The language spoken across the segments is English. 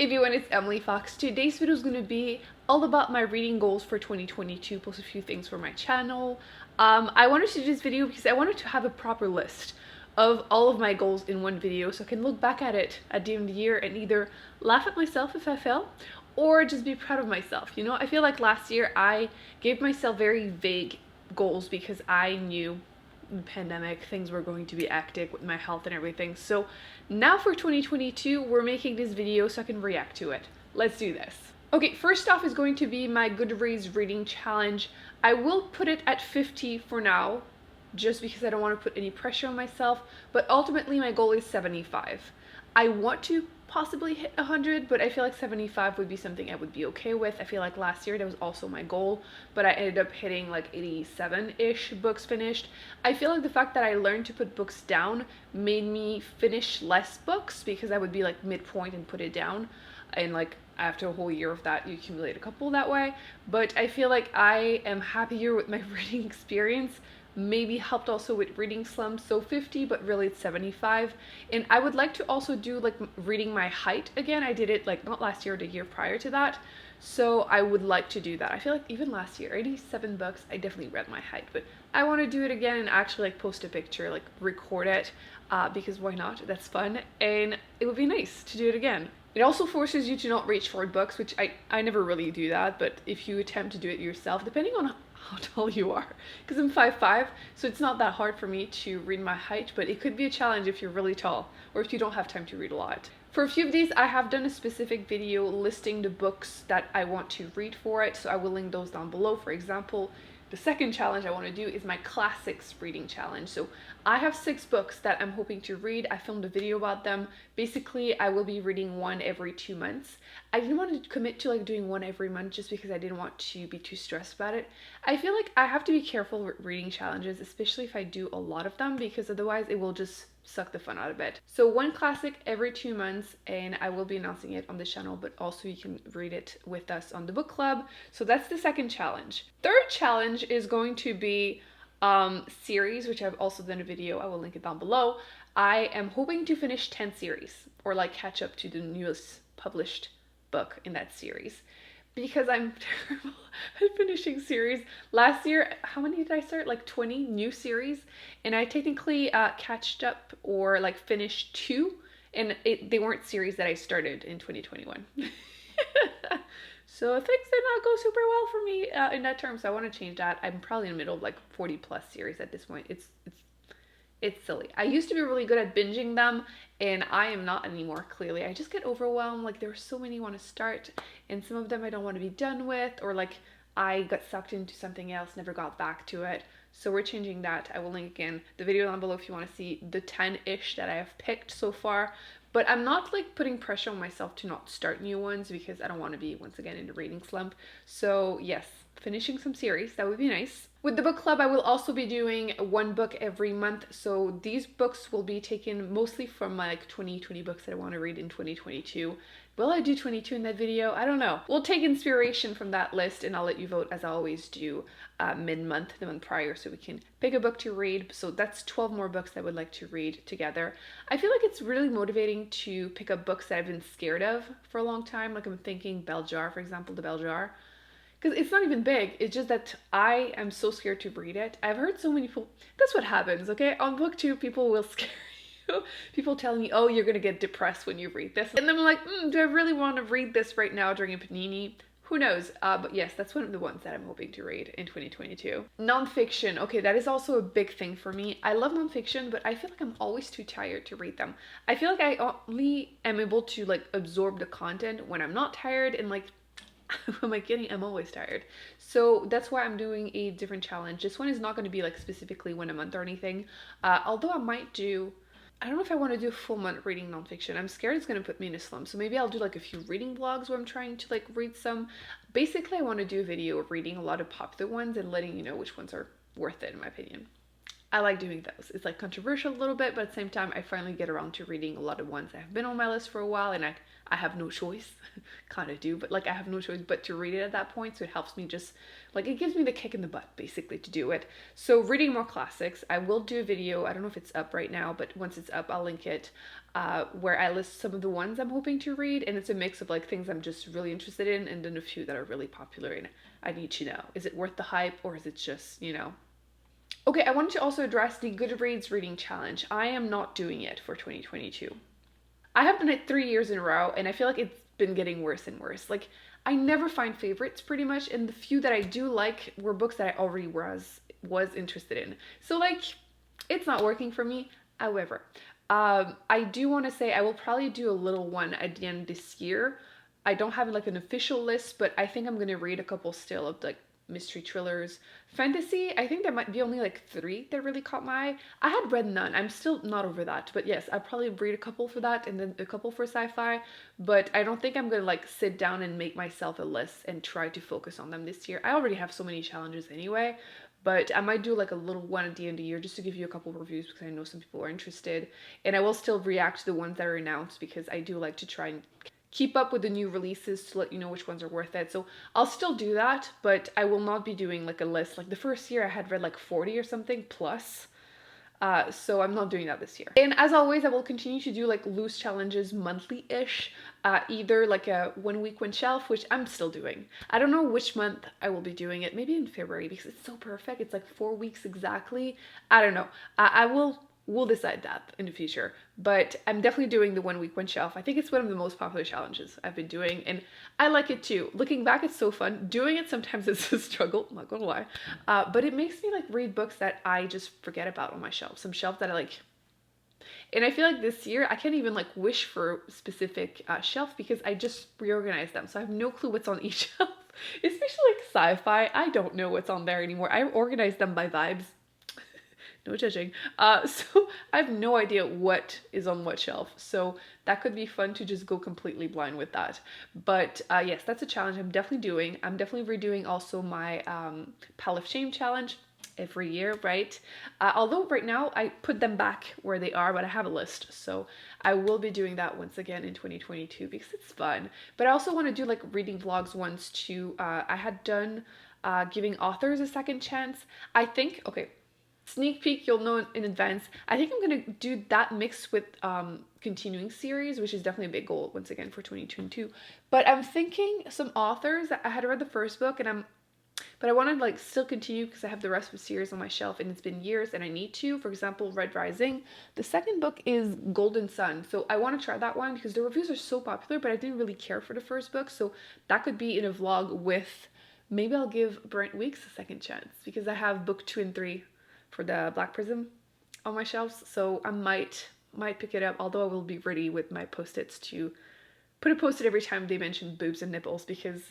Everyone, it's Emily Fox. Today's video is going to be all about my reading goals for 2022, plus a few things for my channel. I wanted to do this video because I wanted to have a proper list of all of my goals in one video so I can look back at it at the end of the year and either laugh at myself if I fail or just be proud of myself. You know, I feel like last year I gave myself very vague goals because I knew the pandemic things were going to be hectic with my health and everything. So now for 2022 we're making this video so I can react to it. Let's do this. Okay, first off is going to be my Goodreads reading challenge. I will put it at 50 for now just because I don't want to put any pressure on myself, but ultimately my goal is 75. I want to possibly hit 100, but I feel like 75 would be something I would be okay with. I feel like last year that was also my goal, but I ended up hitting like 87-ish books finished. I feel like the fact that I learned to put books down made me finish less books because I would be like midpoint and put it down, and like after a whole year of that you accumulate a couple that way. But I feel like I am happier with my reading experience, maybe helped also with reading slumps, so 50, but really it's 75. And I would like to also do like reading my height again. I did it like not last year, the year prior to that, so I would like to do that. I feel like even last year 87 books I definitely read my height, but I want to do it again and actually like post a picture, like record it, because why not? That's fun, and it would be nice to do it again. It also forces you to not reach for books, which I never really do that, but if you attempt to do it yourself, depending on how tall you are, because I'm 5'5", so it's not that hard for me to read my height, but it could be a challenge if you're really tall or if you don't have time to read a lot. For a few of these I have done a specific video listing the books that I want to read for it, so I will link those down below. For example, the second challenge I want to do is my classics reading challenge. So I have 6 books that I'm hoping to read. I filmed a video about them. Basically, I will be reading one every 2 months. I didn't want to commit to like doing one every month just because I didn't want to be too stressed about it. I feel like I have to be careful with reading challenges, especially if I do a lot of them, because otherwise it will just suck the fun out of it. So one classic every 2 months, and I will be announcing it on the channel, but also you can read it with us on the book club. So that's the second challenge. Third challenge is going to be series, which I've also done a video. I will link it down below. I am hoping to finish 10 series or like catch up to the newest published book in that series, because I'm terrible at finishing series. Last year, how many did I start? Like 20 new series, and I technically catched up or like finished 2, and they weren't series that I started in 2021. So things did not go super well for me in that term, so I want to change that. I'm probably in the middle of like 40 plus series at this point. It's silly. I used to be really good at binging them, and I am not anymore, clearly. I just get overwhelmed. Like, there are so many I want to start, and some of them I don't want to be done with, or like I got sucked into something else, never got back to it. So we're changing that. I will link again the video down below if you want to see the 10-ish that I have picked so far. But I'm not like putting pressure on myself to not start new ones because I don't want to be once again in a reading slump. So yes, finishing some series, that would be nice. With the book club, I will also be doing one book every month. So these books will be taken mostly from my like 2020 books that I want to read in 2022. Will I do 22 in that video? I don't know. We'll take inspiration from that list, and I'll let you vote as I always do mid-month, the month prior, so we can pick a book to read. So that's 12 more books that I would like to read together. I feel like it's really motivating to pick up books that I've been scared of for a long time. Like I'm thinking Bell Jar, for example, the Bell Jar. Because it's not even big, it's just that I am so scared to read it. I've heard so many people, that's what happens, okay? On Booktube, people will scare you. People tell me, oh, you're gonna get depressed when you read this. And then I'm like, do I really want to read this right now during a panini? Who knows? But yes, that's one of the ones that I'm hoping to read in 2022. Nonfiction, okay, that is also a big thing for me. I love nonfiction, but I feel like I'm always too tired to read them. I feel like I only am able to like absorb the content when I'm not tired, and like am I kidding? I'm always tired. So that's why I'm doing a different challenge. This one is not going to be like specifically 1 a month or anything. Although I might do, I don't know if I want to do a full month reading nonfiction. I'm scared it's going to put me in a slump. So maybe I'll do like a few reading vlogs where I'm trying to like read some. Basically, I want to do a video of reading a lot of popular ones and letting you know which ones are worth it in my opinion. I like doing those. It's like controversial a little bit, but at the same time, I finally get around to reading a lot of ones that have been on my list for a while, and I have no choice, kind of do, but like I have no choice but to read it at that point. So it helps me just like, it gives me the kick in the butt basically to do it. So reading more classics, I will do a video. I don't know if it's up right now, but once it's up, I'll link it, where I list some of the ones I'm hoping to read, and it's a mix of like things I'm just really interested in, and then a few that are really popular and I need to know, is it worth the hype, or is it just, you know. Okay, I wanted to also address the Goodreads reading challenge. I am not doing it for 2022. I have done it 3 years in a row, and I feel like it's been getting worse and worse. Like, I never find favorites pretty much, and the few that I do like were books that I already was interested in. So like, it's not working for me. However, I do want to say I will probably do a little one at the end of this year. I don't have like an official list, but I think I'm gonna read a couple still of like mystery thrillers. Fantasy, I think there might be only like 3 that really caught my eye. I had read none. I'm still not over that, but yes, I'll probably read a couple for that and then a couple for sci-fi, but I don't think I'm gonna like sit down and make myself a list and try to focus on them this year. I already have so many challenges anyway, but I might do like a little one at the end of the year just to give you a couple reviews because I know some people are interested, and I will still react to the ones that are announced because I do like to try and keep up with the new releases to let you know which ones are worth it. So I'll still do that, but I will not be doing like a list. Like the first year I had read like 40 or something plus. So I'm not doing that this year. And as always, I will continue to do like loose challenges monthly-ish, either like a 1 week, 1 shelf, which I'm still doing. I don't know which month I will be doing it, maybe in February because it's so perfect. It's like 4 weeks exactly. I don't know. We'll decide that in the future, but I'm definitely doing the 1 week, 1 shelf. I think it's one of the most popular challenges I've been doing, and I like it too. Looking back, it's so fun. Doing it sometimes it's a struggle, I'm not gonna lie, but it makes me like read books that I just forget about on my shelf, some shelf that I like. And I feel like this year I can't even like wish for a specific shelf because I just reorganized them, so I have no clue what's on each shelf. Especially like sci-fi, I don't know what's on there anymore. I organized them by vibes. No judging. So I have no idea what is on what shelf. So that could be fun to just go completely blind with that. But yes, that's a challenge I'm definitely doing. I'm definitely redoing also my Pile of Shame challenge every year, right? Although right now I put them back where they are, but I have a list. So I will be doing that once again in 2022 because it's fun. But I also want to do like reading vlogs once too. I had done giving authors a second chance. I think, okay, sneak peek, you'll know in advance. I think I'm gonna do that mixed with continuing series, which is definitely a big goal once again for 2022. But I'm thinking some authors. I had read the first book, and but I want to like still continue because I have the rest of the series on my shelf, and it's been years, and I need to. For example, Red Rising. The second book is Golden Sun, so I want to try that one because the reviews are so popular. But I didn't really care for the first book, so that could be in a vlog with. Maybe I'll give Brent Weeks a second chance because I have book 2 and 3 for the Black Prism on my shelves, so I might pick it up, although I will be ready with my post-its to put a post-it every time they mention boobs and nipples because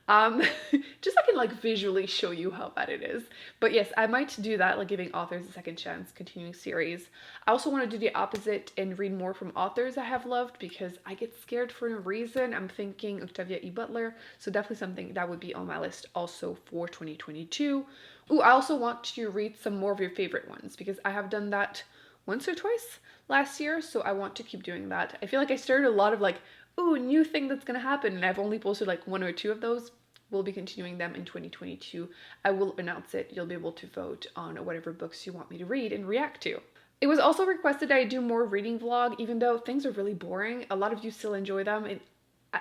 just so I can like visually show you how bad it is. But yes, I might do that, like giving authors a second chance, continuing series. I also want to do the opposite and read more from authors I have loved because I get scared for a reason. I'm thinking Octavia E. Butler, so definitely something that would be on my list also for 2022. Ooh, I also want to read some more of your favorite ones because I have done that once or twice last year, so I want to keep doing that. I feel like I started a lot of like, ooh, new thing that's gonna happen, and I've only posted like 1 or 2 of those. We'll be continuing them in 2022. I will announce it. You'll be able to vote on whatever books you want me to read and react to. It was also requested that I do more reading vlog, even though things are really boring. A lot of you still enjoy them, and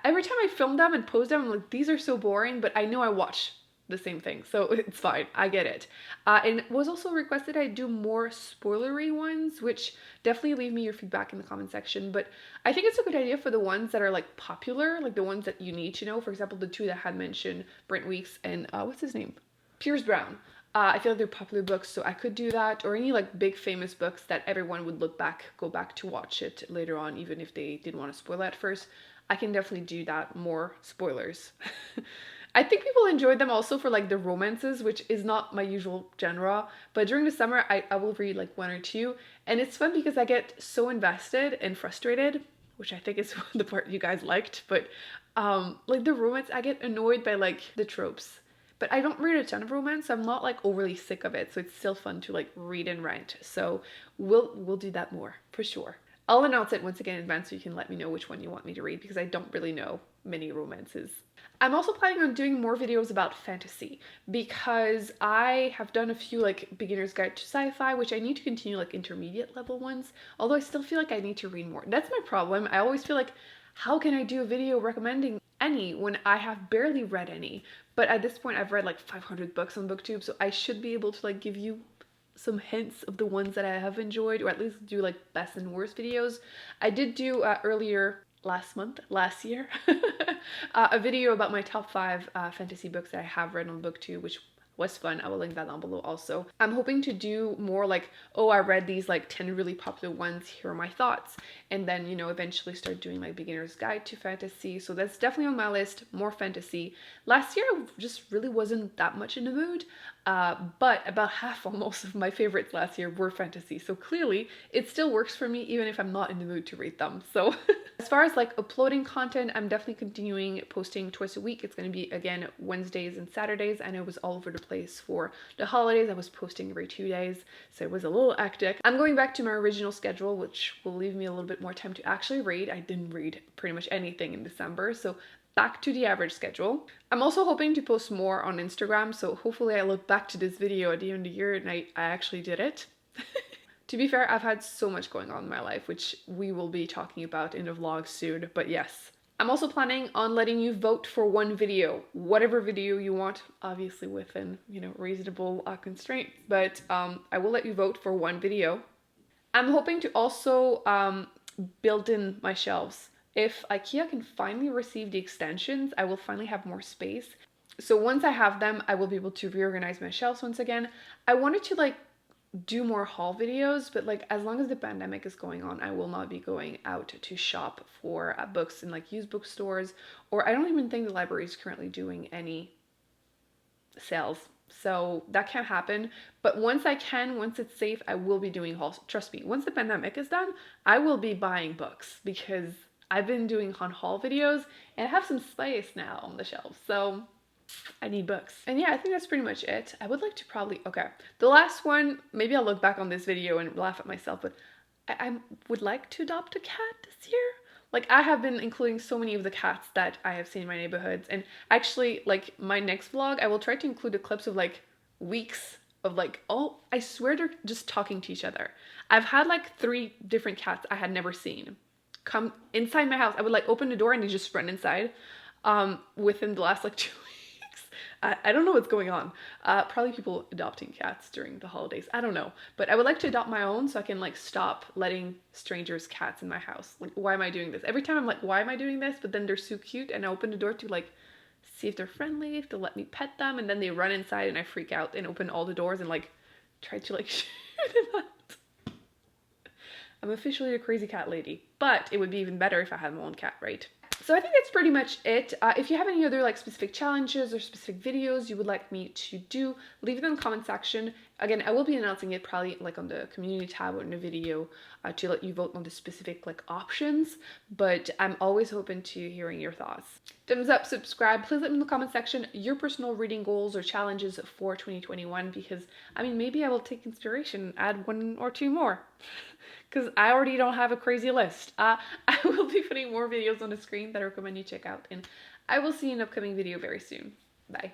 every time I film them and post them, I'm like, these are so boring, but I know I watch the same thing, so it's fine. I get it. And it was also requested I do more spoilery ones, which definitely leave me your feedback in the comment section. But I think it's a good idea for the ones that are like popular, like the ones that you need to know. For example, the 2 that I had mentioned, Brent Weeks and what's his name? Piers Brown. I feel like they're popular books, so I could do that, or any like big famous books that everyone would go back to watch it later on, even if they didn't want to spoil it at first. I can definitely do that, more spoilers. I think people enjoyed them also for like the romances, which is not my usual genre, but during the summer I will read like 1 or 2, and it's fun because I get so invested and frustrated, which I think is the part you guys liked, but like the romance, I get annoyed by like the tropes. but I don't read a ton of romance, so I'm not like overly sick of it, so it's still fun to like read and rent. So we'll do that more for sure. I'll announce it once again in advance so you can let me know which one you want me to read, because I don't really know many romances. I'm also planning on doing more videos about fantasy, because I have done a few like beginner's guide to sci-fi, which I need to continue, like intermediate level ones, although I still feel like I need to read more. That's my problem. I always feel like, how can I do a video recommending any when I have barely read any? But at this point I've read like 500 books on Booktube, so I should be able to like give you some hints of the ones that I have enjoyed, or at least do like best and worst videos. I did do earlier last year, a video about my top 5 fantasy books that I have read on BookTube, which was fun. I will link that down below also. I'm hoping to do more like, oh, I read these like 10 really popular ones, here are my thoughts, and then, you know, eventually start doing like beginner's guide to fantasy. So that's definitely on my list, more fantasy. Last year I just really wasn't that much in the mood, but about half almost of my favorites last year were fantasy. So clearly it still works for me even if I'm not in the mood to read them. So as far as like uploading content, I'm definitely continuing posting twice a week. It's going to be again Wednesdays and Saturdays. I know it was all over the place for the holidays. I was posting every 2 days, so it was a little hectic. I'm going back to my original schedule, which will leave me a little bit more time to actually read. I didn't read pretty much anything in December, so back to the average schedule. I'm also hoping to post more on Instagram, so hopefully I look back to this video at the end of the year and I actually did it. To be fair, I've had so much going on in my life, which we will be talking about in the vlog soon, but yes. I'm also planning on letting you vote for one video, whatever video you want, obviously within, you know, reasonable constraints, but I will let you vote for one video. I'm hoping to also build in my shelves. If IKEA can finally receive the extensions, I will finally have more space. So once I have them, I will be able to reorganize my shelves once again. I wanted to like do more haul videos, but like as long as the pandemic is going on, I will not be going out to shop for books in like used bookstores, or I don't even think the library is currently doing any sales. So that can't happen. But once I can, once it's safe, I will be doing hauls. Trust me, once the pandemic is done, I will be buying books, because I've been doing haul videos and I have some space now on the shelves. So I need books. And yeah, I think that's pretty much it. I would like to probably, okay, the last one, maybe I'll look back on this video and laugh at myself, but I would like to adopt a cat this year. Like, I have been including so many of the cats that I have seen in my neighborhoods, and actually, like, my next vlog, I will try to include the clips of like weeks of like, oh, I swear they're just talking to each other. I've had like 3 different cats I had never seen come inside my house. I would like open the door and they just run inside within the last like 2 weeks. I don't know what's going on. Probably people adopting cats during the holidays. I don't know. But I would like to adopt my own so I can like stop letting strangers' cats in my house. Like, why am I doing this? Every time I'm like, why am I doing this? But then they're so cute and I open the door to like see if they're friendly, if they'll let me pet them, and then they run inside and I freak out and open all the doors and like try to like shoot them out. I'm officially a crazy cat lady, but it would be even better if I had my own cat, right? So I think that's pretty much it. If you have any other like specific challenges or specific videos you would like me to do, leave it in the comment section. Again, I will be announcing it probably like on the community tab or in the video to let you vote on the specific like options, but I'm always open to hearing your thoughts. Thumbs up, subscribe, please let me in the comment section your personal reading goals or challenges for 2021, because I mean, maybe I will take inspiration and add 1 or 2 more. Because I already don't have a crazy list. I will be putting more videos on the screen that I recommend you check out, and I will see you in an upcoming video very soon. Bye.